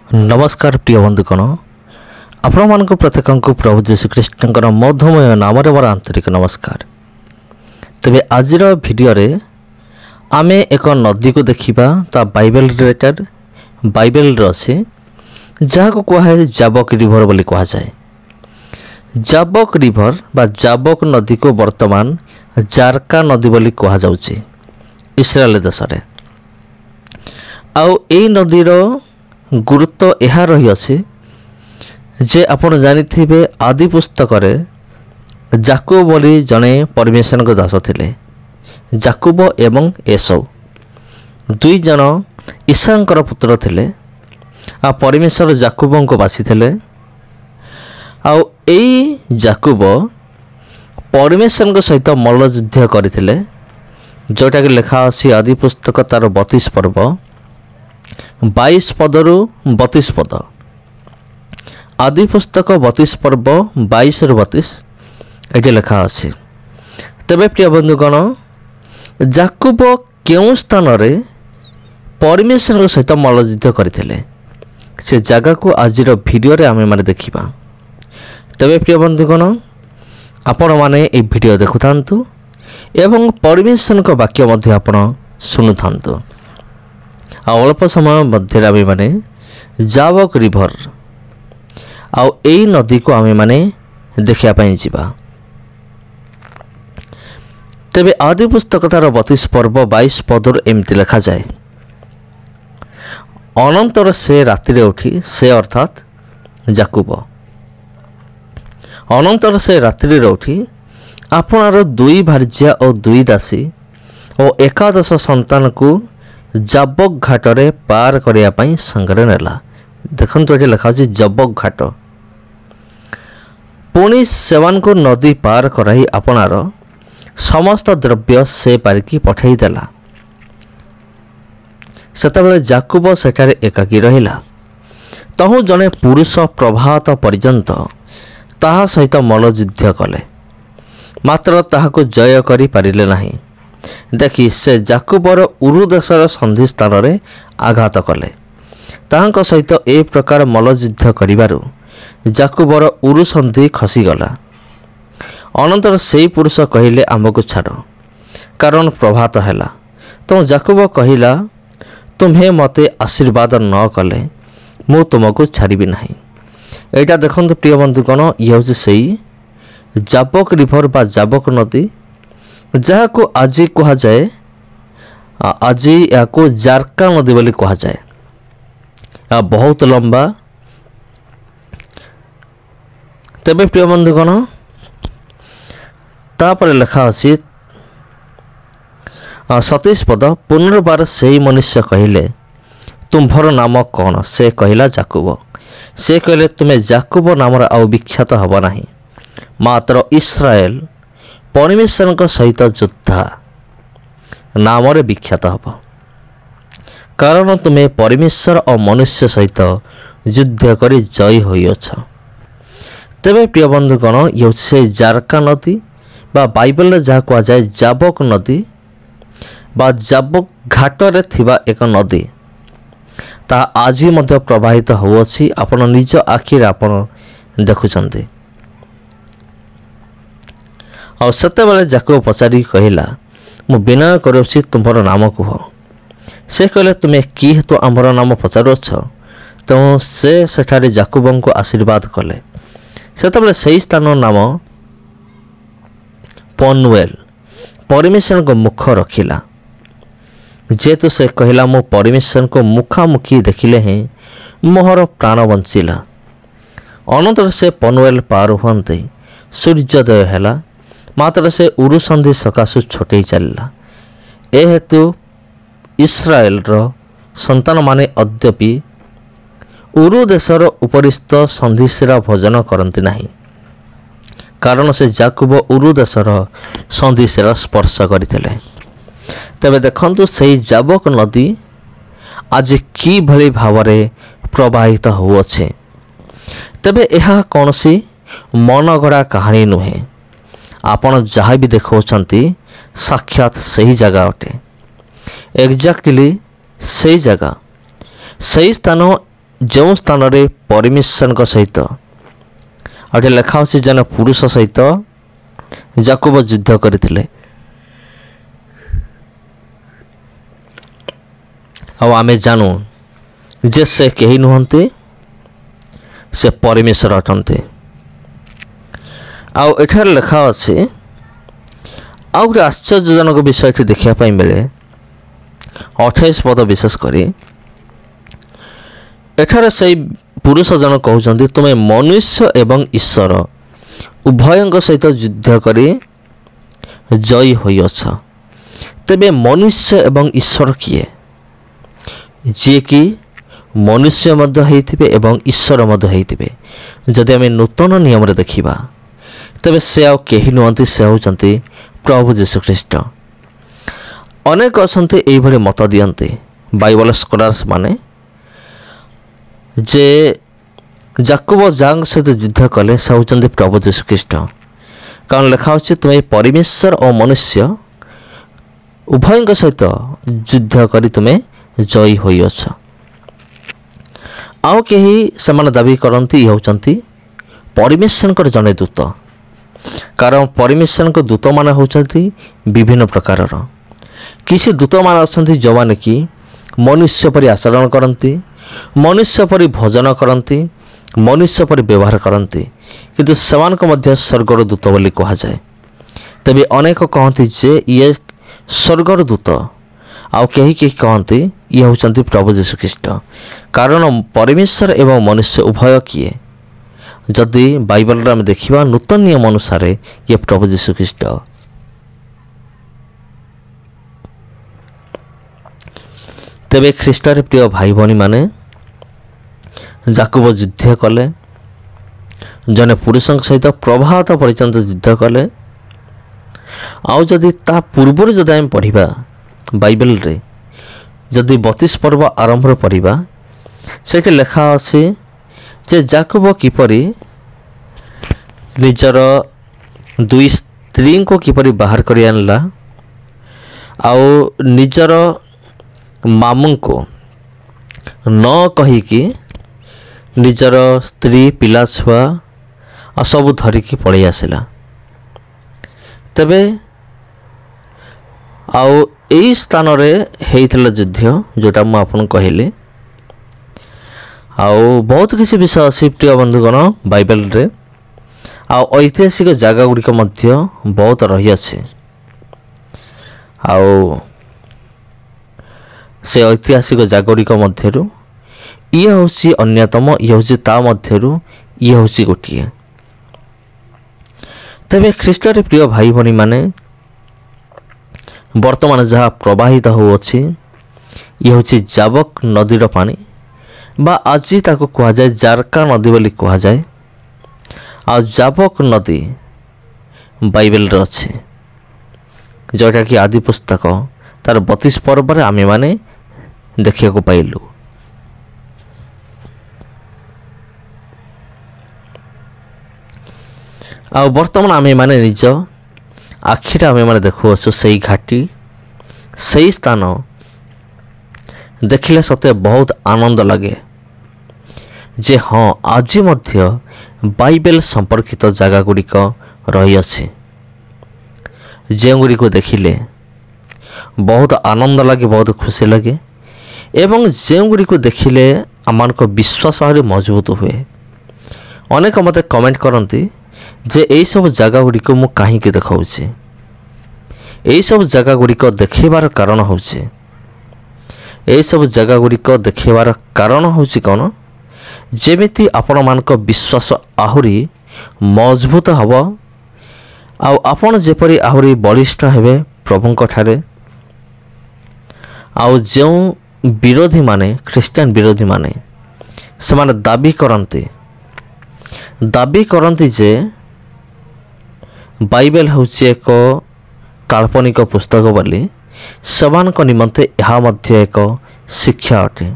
नमस्कार प्रिय बंधुगण आपण प्रत्येक प्रभु जीशुख्रीष्टर मधुमय नाम मोर आंतरिक नमस्कार। तेबे आजिर भिडियो रे आमे एक नदी को देखिबा ता बाइबल रिलेटेड बाइबल अच्छे जहाँ को कहुए जाबक रिभर बोली कह जाए। जाबक रिभर बा जाबक नदी को वर्तमान जारका नदी बोली कह जाउची इस्राएल देश रे। आउ एई नदीर गुरुत्व यह रही अछि जे आपण जानिथिबे आदि पुस्तक रे जाकूब बोली जड़े परमेश्वर को दास थिले। जाकूब एवं एसौ दुई जन ईसांकर पुत्र थिले। आ परमेश्वर जाकूब को बासिथिले। आउ एई जाकूब परमेश्वर को सहित मल्लयुद्ध करथिले जोटा कि लिखा अछि आदि पुस्तक तार 32 पर्व 22 पदरु 32 पद। आदि पुस्तक 32 पर्व 22 रु 32 ये लिखा अछि। तेबे प्रिय बंधुगण जाकूब केउं स्थान रे परमेश्वर सहित मल्लयुद्ध करथिले से जगह को आजिर वीडियो रे आमे माने देखिबा। तेबे प्रिय बंधुगण आपण माने ए वीडियो देखुथांतु एवं परमेश्वर को वाक्य मध्य आपण सुनुथांतु। अल्प समय मध्य आमे माने जाबक रिभर आउ एई नदी को आमे माने देखिया पई जिबा। तेबे आदि पुस्तक तार 32 पर्व 22 पदर एमती लिखा जाए। अनंतर से राति रे उठी से अर्थात जाकूब अनंतर से रात्रि रे उठी आपणार 2 भार्या और 2 दासी और 11 संतान को जाबक घाट रे पार करिया पई संगरे नेला। देखंतु एठी लिखा अछि जाबक घाट। पुणी सेवान को नदी पार कराई आपणार समस्त द्रव्य से पारिकी पठाई देला। सेतबेले जाकूब सेठारे एकाकी रहिला। तहु जने पुरुष प्रभात पर्यंत ताहा सहित मल्लयुद्ध कले मात्र ताहाको जय करि पारिले नाही। देखि से जाकूबर उरु देशर संधि स्थान रे आघात कले। ताहांक सहित ए प्रकार मल्लयुद्ध करिबारु जाकूबर उरु संधि खसीगला। अनंतर सेई पुरुष कहिले आमको छाड़ कारण प्रभात हैला। तो जाकूब कहिला तुम्हें मते आशीर्वाद न कले मु तुमको छाड़िबी नाही। एटा देखंतु प्रिय बंधुगण ये हउछि सेई जाबक रिभर बा जाबक नदी जहाँ को आज कह जाए। आज या को जारका नदी बोली कह जाए। बहुत लंबा। तेबे प्रिय बंधुगण तापर लिखा अछि 27 पद पुनर्बार से मनुष्य कहिले तुम्भर नाम कौन? से कहिला जाकूब। से कहले तुम्हें जाकूब नामर आउ विख्यात हब नाही मात्र इस्राएल परमेश्वर सहित योद्धा नाम विख्यात हब कारण तुम्हें परमेश्वर और मनुष्य सहित युद्ध करी जय होइछ। तेबे प्रिय बंधुगण ये से जारका नदी बा बाइबल जहाँ कह जाए जाबक नदी बा जाबक घाट रे थिबा एक नदी ता आज मध्य प्रवाहित होउछि। आपण निज आखिर आपण देखुचंती। और सेतेबेले जाकूब पचारि कहिला मु विनय करूछि तुम्हार नाम कह। से कहले तुम्हें कि हेतु आमर नाम पचारुछ? तो से सेठारे जाकूबं को आशीर्वाद कले। सेतेबेले सेही स्थान नाम पनुएल परमेश्वर को मुख रखिला जेतु से कहिला मु परमेश्वर को मुखामुखी देखिले ही मोहर प्राण बंचिला। अनंतर से पनुएल पार हुंते सूर्योदय हैला मात्र से उरु संधि सकाशु छोटे चलला। ए हेतु इस्राएल रो संतान माने अद्यपि उरु देशर उपरिस्थ संधिशिरा भोजन करती नाही कारण से जाकूब उरु देशर संधिशिरा स्पर्श करथिले। तेबे देखंतु सेही जाबक नदी आज कि भली भावरे प्रवाहित होउछि। तेबे एहा कोनसी मनगढ़ा कहानी नुहे। आपण जहाँ भी देखौछंती साक्षात सही जगह अटे। एक्जाक्टली सही जगह सही स्थान जो स्थान रे परमेश्वर सहित आटे लेखा अच्छे जन पुरुष सहित याकूब युद्ध करथिले आमे जानू जे से कहीं नुहंती से परमेश्वर अटंती आठार लेखा अच्छे आउ गोटे आश्चर्यजनक विषय देखा मिले 28 पद विशेषकर एठार से पुरुष जन कहते तुम्हें मनुष्य एवं ईश्वर उभय सहित युद्ध कर जयी होइछ। तेबे मनुष्य एवं ईश्वर किए जी कि मनुष्य मध्य होइथिबे एवं ईश्वर मध्य होइथिबे। जदि आम नूतन नियम रे देखिबा तेबे से आउ केही नुहंती से होचंती प्रभु जीशु ख्रीष्ट। अनेक असंती एई भली मत दियंती बाइबल स्कॉलर्स माने जे याकूब जांग सहित युद्ध कले से होचंती प्रभु जीशु ख्रीष्ट। कारण लेखा अछि तुम्हें परमेश्वर और मनुष्य उभय सहित युद्ध करी तुम्हें जयी होइछ। आउ केही समान दाबी करती होचंती परमेश्वर जने दूत। कारण परमेश्वर दूत मान होचंती विभिन्न प्रकार किसी दूत मान अछंती जो माने कि मनुष्य परि आचरण करती, मनुष्य परि भोजन करती, मनुष्य परि व्यवहार करती, किंतु सेमानक मध्य स्वर्गर दूत बोली कहा जाए। तबे अनेक कहती जे ये स्वर्गर दूत आउ कहीं कहती ये होचंती प्रभु जीशु ख्रीष्ट। कारण परमेश्वर एवं मनुष्य उभय किए जदि बाइबल रे देखिबा नूतन नियम अनुसार ये प्रभु जीशु ख्रीष्ट। तेबे ख्रीष्टर प्रिय भाई भनी माने याकूब युद्ध कले जने पुरुष सहित प्रभात पर्यंत युद्ध कले। आउ जदि ता पूर्व जदि आम पढ़िबा बाइबल रे जदि 32 पर्व आरंभ पढ़िबा सेठी लेखा अछि जे याकूब किपरि निजर दुई स्त्री को किपरि बाहर करि आनला आउ निजर मामू को न कहीकि निजर स्त्री पिला छुआ आ सब धरिकी पड़े आसला। तेबे आउ एई स्थान रे हेइथिला युद्ध जोटा मु आपन कहिले आउ बहुत किसी विषय अछि प्रिय बंधुगण बाइबल रे आउ ऐतिहासिक जगह गुड़िक मध्य बहुत रही अछि। आउ से ऐतिहासिक जगह गुड़िक मध्यरु ये होछि अन्यतम, ये होछि ता मध्यरु ये होछि गोटिए। तेबे ख्रीष्टर प्रिय भाई भनी माने वर्तमान जहाँ प्रवाहित होउछि ये होछि जाबक नदीर पानी बा आज ताको कहा जाए जारका नदी बोली कहा जाए। आ जाबक नदी बाइबल रे अछि जोटा कि आदि पुस्तक तार 32 पर्व रे आमे माने देखिया को पाइलु। आ वर्तमान आमे माने निज आखिर आमे माने देखु असु सही घाटी सही स्थान देखिले सते बहुत आनंद लगे जे हाँ आज मध्य बाइबल संपर्कित जगह गुड़िक रही अछि जे गुड़ी को देखिले बहुत आनंद लगे, बहुत खुशी लगे एवं जे गुड़ी को देखिले आमान को विश्वास भाव मजबूत हुए। अनेक मते कमेंट करती जे यही सब जगह गुड़िक मु कहीं देखाऊँगी। यही सब जगह गुड़िक देखेबार कारण होउछि यही सब जगह गुड़िक देखेबार कारण होउछि कौन जेमिति आपण मानक विश्वास आहुरी मजबूत हब आउ आपण जेपरि आहुरी बलिष्ठ हेबे प्रभुंक ठारे। आउ जो विरोधी माने ख्रीस्टियन विरोधी माने सेमाने दाबी करती जे बाइबल होउछि एक काल्पनिक पुस्तक बोली सेमानक निमंते यह मध्य एक शिक्षा अटे।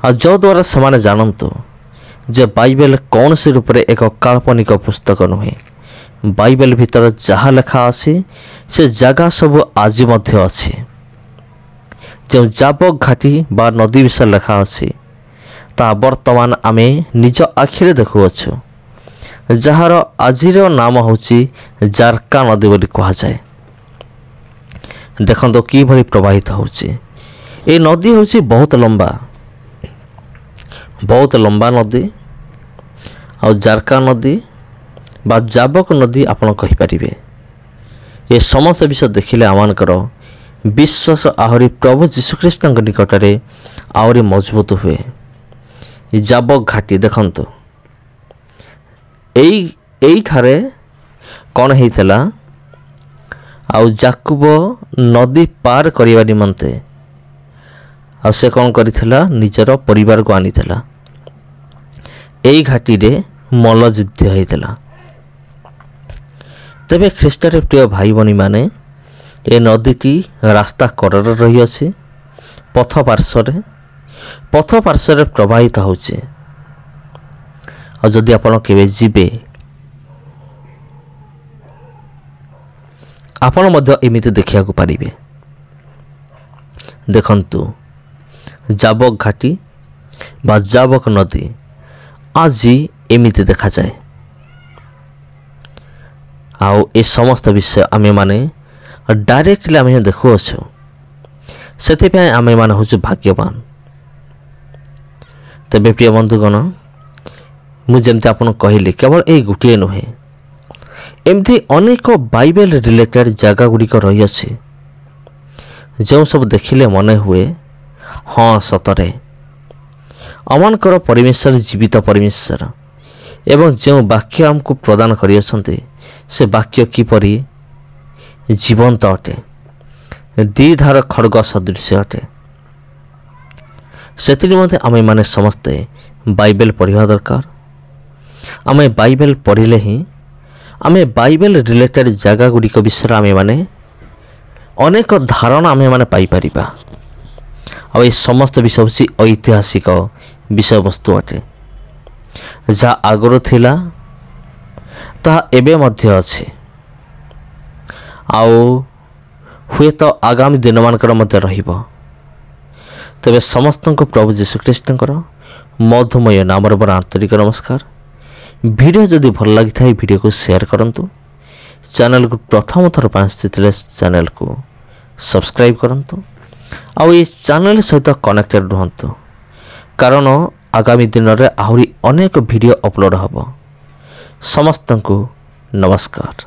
आ जो द्वारा सेमाने जानतु जे बाइबल कौन सी रूप रे एक काल्पनिक पुस्तक नुहे। बाइबल भीतर जहाँ लेखा अछि से जगह सब आज मध्य अछि। जो जाबक घाटी बा नदी विषय लेखा अछि ତାହା ବର୍ତ୍ତମାନ ଆମେ ନିଜ ଆଖିରେ ଦେଖୁଅଛୁ, ଯାହାର ଆଜିର ନାମ ହେଉଛି ଜାରକା ନଦୀ ବୋଲି କୁହାଯାଏ। ଦେଖନ୍ତୁ କିଭଳି ପ୍ରବାହିତ ହେଉଛି। ଏ ନଦୀ ହେଉଛି ବହୁତ ଲମ୍ବା ନଦୀ। ଆଉ ଜାରକା ନଦୀ ବା ଯାବକ ନଦୀ ଆପଣ କହିପାରିବେ। ଏ ସମସ୍ତ ବିଷୟ ଦେଖିଲେ ଆମମାନଙ୍କର ବିଶ୍ୱାସ ଆହୁରି ପ୍ରଭୁ ଯୀଶୁଖ୍ରୀଷ୍ଟଙ୍କ ନିକଟରେ ଆହୁରି ମଜବୁତ ହୁଏ। ଯାବକ ଘାଟି ଦେଖନ୍ତୁ, ଏଇଠାରେ କ'ଣ ହେଇଥିଲା? ଆଉ ଯାକୁବ ନଦୀ ପାର କରିବା ନିମନ୍ତେ ଆଉ ସେ କ'ଣ କରିଥିଲା? ନିଜର ପରିବାରକୁ ଆଣିଥିଲା। ଏଇ ଘାଟିରେ ମଲ୍ଲଯୁଦ୍ଧ ହେଇଥିଲା। ତେବେ ଖ୍ରୀଷ୍ଟରେ ପ୍ରିୟ ଭାଇ ଭଉଣୀମାନେ, ଏ ନଦୀଟି ରାସ୍ତା କଡ଼ରେ ରହିଅଛି, ପଥ ପାର୍ଶ୍ୱରେ ପ୍ରବାହିତ ହେଉଛି। ଆଉ ଯଦି ଆପଣ କେବେ ଯିବେ, ଆପଣ ମଧ୍ୟ ଏମିତି ଦେଖିବାକୁ ପାରିବେ। ଦେଖନ୍ତୁ, ଯାବକ ଘାଟି ବା ଯାବକ ନଦୀ ଆଜି ଏମିତି ଦେଖାଯାଏ। ଆଉ ଏ ସମସ୍ତ ବିଷୟ ଆମେମାନେ ଡାଇରେକ୍ଟଲି ଆମେ ଦେଖୁଅଛୁ। ସେଥିପାଇଁ ଆମେମାନେ ହେଉଛୁ ଭାଗ୍ୟବାନ। ତେବେ ପ୍ରିୟ ବନ୍ଧୁଗଣ, ମୁଁ ଯେମିତି ଆପଣଙ୍କୁ କହିଲି, କେବଳ ଏଇ ଗୋଟିଏ ନୁହେଁ, ଏମିତି ଅନେକ ବାଇବେଲ ରିଲେଟେଡ଼ ଜାଗା ଗୁଡ଼ିକ ରହିଅଛି, ଯେଉଁ ସବୁ ଦେଖିଲେ ମନେ ହୁଏ, ହଁ ସତରେ ଆମମାନଙ୍କର ପରମେଶ୍ୱର ଜୀବିତ ପରମେଶ୍ୱର ଏବଂ ଯେଉଁ ବାକ୍ୟ ଆମକୁ ପ୍ରଦାନ କରିଅଛନ୍ତି, ସେ ବାକ୍ୟ କିପରି ଜୀବନ୍ତ ଅଟେ, ଦ୍ୱିଧାର ଖଡ଼ଗ ସଦୃଶ ଅଟେ। ସେଥିନିମନ୍ତେ ଆମେମାନେ ସମସ୍ତେ ବାଇବେଲ ପଢ଼ିବା ଦରକାର। ଆମେ ବାଇବେଲ ପଢ଼ିଲେ ହିଁ ଆମେ ବାଇବେଲ ରିଲେଟେଡ଼ ଜାଗା ଗୁଡ଼ିକ ବିଷୟରେ ଆମେମାନେ ଅନେକ ଧାରଣା ଆମେମାନେ ପାଇପାରିବା। ଆଉ ଏ ସମସ୍ତ ବିଷୟ ହେଉଛି ଐତିହାସିକ ବିଷୟବସ୍ତୁ ଅଟେ। ଯାହା ଆଗରୁ ଥିଲା ତାହା ଏବେ ମଧ୍ୟ ଅଛି, ଆଉ ହୁଏତ ଆଗାମୀ ଦିନମାନଙ୍କର ମଧ୍ୟ ରହିବ। ତେବେ ସମସ୍ତଙ୍କୁ ପ୍ରଭୁ ଯୀଶୁଖ୍ରୀଷ୍ଟଙ୍କର ମଧୁମୟ ନାମରେ ମୋର ଆନ୍ତରିକ ନମସ୍କାର। ଭିଡ଼ିଓ ଯଦି ଭଲ ଲାଗିଥାଏ ଭିଡ଼ିଓକୁ ସେୟାର କରନ୍ତୁ। ଚ୍ୟାନେଲକୁ ପ୍ରଥମ ଥର ପାଇଁ ଆସିଥିଲେ ଚ୍ୟାନେଲକୁ ସବସ୍କ୍ରାଇବ୍ କରନ୍ତୁ। ଆଉ ଏ ଚ୍ୟାନେଲ ସହିତ କନେକ୍ଟେଡ଼ ରୁହନ୍ତୁ, କାରଣ ଆଗାମୀ ଦିନରେ ଆହୁରି ଅନେକ ଭିଡ଼ିଓ ଅପଲୋଡ଼ ହେବ। ସମସ୍ତଙ୍କୁ ନମସ୍କାର।